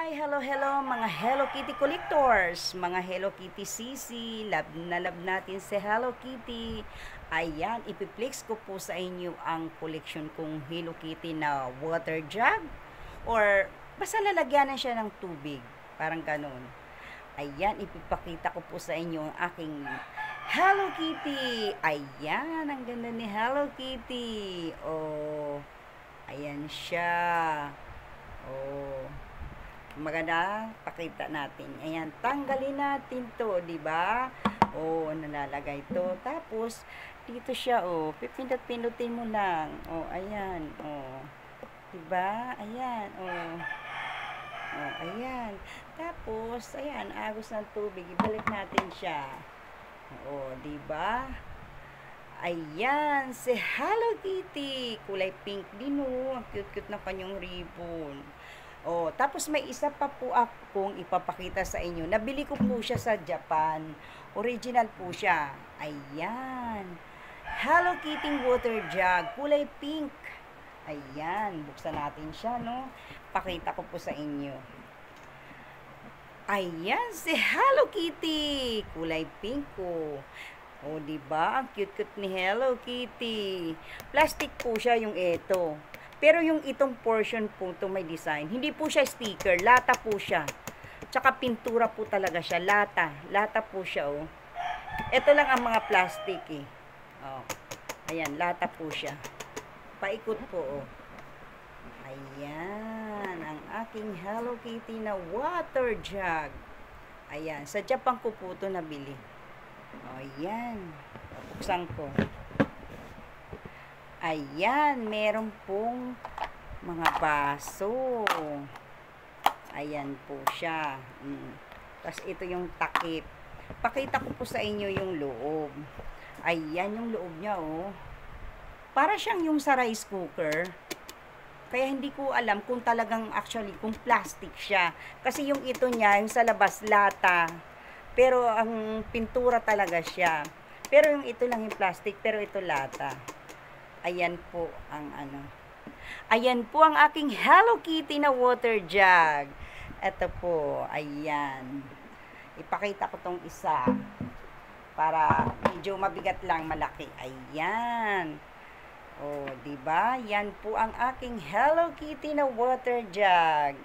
Hello mga Hello Kitty collectors, mga Hello Kitty sisi, love na love natin si Hello Kitty. Ayan, ipiplex ko po sa inyo ang collection kong Hello Kitty na water jug or basta lalagyanan siya ng tubig, parang ganun. Ayan, ipipakita ko po sa inyo ang aking Hello Kitty. Ayan, ang ganda ni Hello Kitty. Oh, ayan siya. Oh, maganda, pakita natin. Ayan, tanggalin natin to, di ba? Oh, nalalagay to. Tapos dito siya, oh, pipindot-pindutin mo lang. Oh, ayan, oh. Di ba? Ayan, oh. Oh, ayan. Tapos, ayan, agos ng tubig. Ibalik natin siya. Oh, di ba? Ayan, si Hello Kitty. Kulay pink din, oh. Ang cute-cute na kanyang ribbon. Oh, tapos may isa pa po akong ipapakita sa inyo. Nabili ko po siya sa Japan. Original po siya. Ayan. Hello Kitty water jug. Kulay pink. Ayan. Buksan natin siya, no? Pakita ko po sa inyo. Ayan, si Hello Kitty. Kulay pink ko. Oh, diba? Ang cute-cute ni Hello Kitty. Plastic po siya yung ito. Pero yung itong portion po, ito may design. Hindi po siya sticker. Lata po siya. Tsaka pintura po talaga siya. Lata. Lata po siya, oh. Ito lang ang mga plastic, eh. Oh. Ayan, lata po siya. Paikot po, oh. Ayan. Ang aking Hello Kitty na water jug. Ayan. Sa Japan ko po ito nabili. Oh, ayan. Buksan ko. Ayan, meron pong mga baso. Ayan po siya. Tapos ito yung takip. Pakita ko po sa inyo yung loob. Ayan yung loob niya, oh. Para siyang yung sa rice cooker. Kaya hindi ko alam kung talagang actually, kung plastic siya. Kasi yung ito niya, yung sa labas, lata. Pero ang pintura talaga siya. Pero yung ito lang yung plastic, pero ito lata. Ayan po ang ano. Ayan po ang aking Hello Kitty na water jug. Ito po, ayan. Ipakita ko tong isa para medyo mabigat lang, malaki. Ayan. Oh, di ba? Yan po ang aking Hello Kitty na water jug.